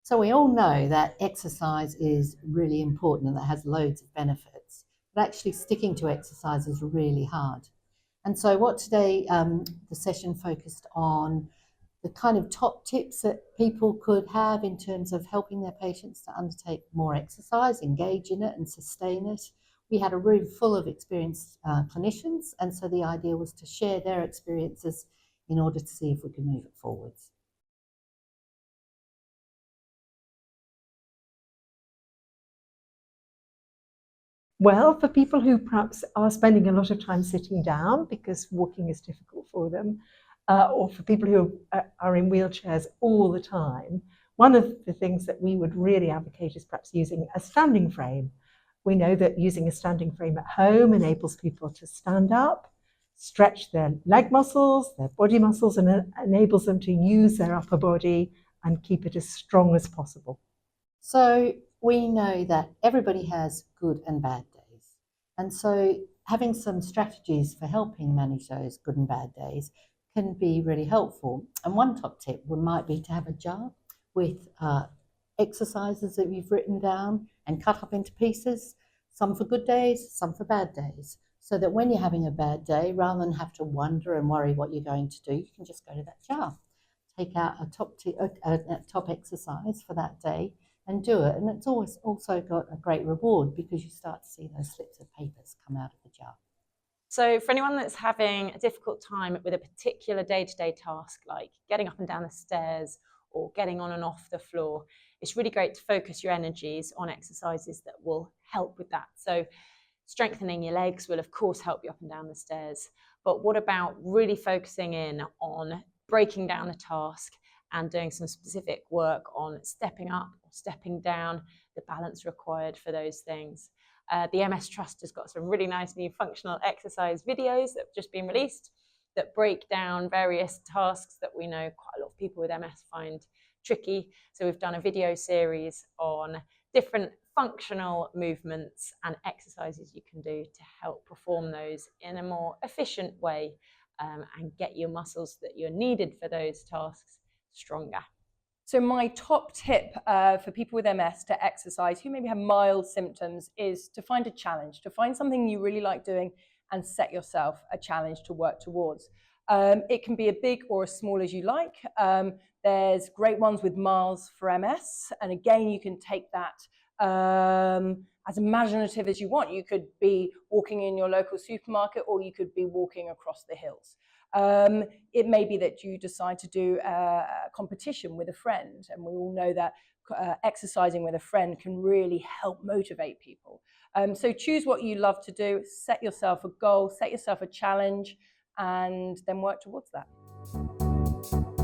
So we all know that exercise is really important and that has loads of benefits, but actually sticking to exercise is really hard. And so what today, the session focused on the kind of top tips that people could have in terms of helping their patients to undertake more exercise, engage in it and sustain it. We had a room full of experienced clinicians, and so the idea was to share their experiences in order to see if we could move it forwards. Well, for people who perhaps are spending a lot of time sitting down because walking is difficult for them, or for people who are in wheelchairs all the time, one of the things that we would really advocate is perhaps using a standing frame. We know that using a standing frame at home enables people to stand up, stretch their leg muscles, their body muscles, and enables them to use their upper body and keep it as strong as possible. So we know that everybody has good and bad days. And so having some strategies for helping manage those good and bad days can be really helpful. And one top tip might be to have a jar with exercises that you've written down and cut up into pieces, some for good days, some for bad days, so that when you're having a bad day, rather than have to wonder and worry what you're going to do, you can just go to that jar, take out a top exercise for that day and do it. And it's always also got a great reward because you start to see those slips of papers come out of the jar. So for anyone that's having a difficult time with a particular day-to-day task, like getting up and down the stairs or getting on and off the floor, it's really great to focus your energies on exercises that will help with that. So strengthening your legs will of course help you up and down the stairs, but what about really focusing in on breaking down a task and doing some specific work on stepping up or stepping down, the balance required for those things. The MS Trust has got some really nice new functional exercise videos that have just been released that break down various tasks that we know quite a lot of people with MS find tricky. So we've done a video series on different functional movements and exercises you can do to help perform those in a more efficient way and get your muscles that you're needed for those tasks stronger. So my top tip for people with MS to exercise who maybe have mild symptoms is to find a challenge, to find something you really like doing and set yourself a challenge to work towards. It can be as big or as small as you like. There's great ones with miles for MS. And again, you can take that as imaginative as you want. You could be walking in your local supermarket or you could be walking across the hills. It may be that you decide to do a competition with a friend, and we all know that exercising with a friend can really help motivate people. So choose what you love to do, set yourself a goal, set yourself a challenge, and then work towards that.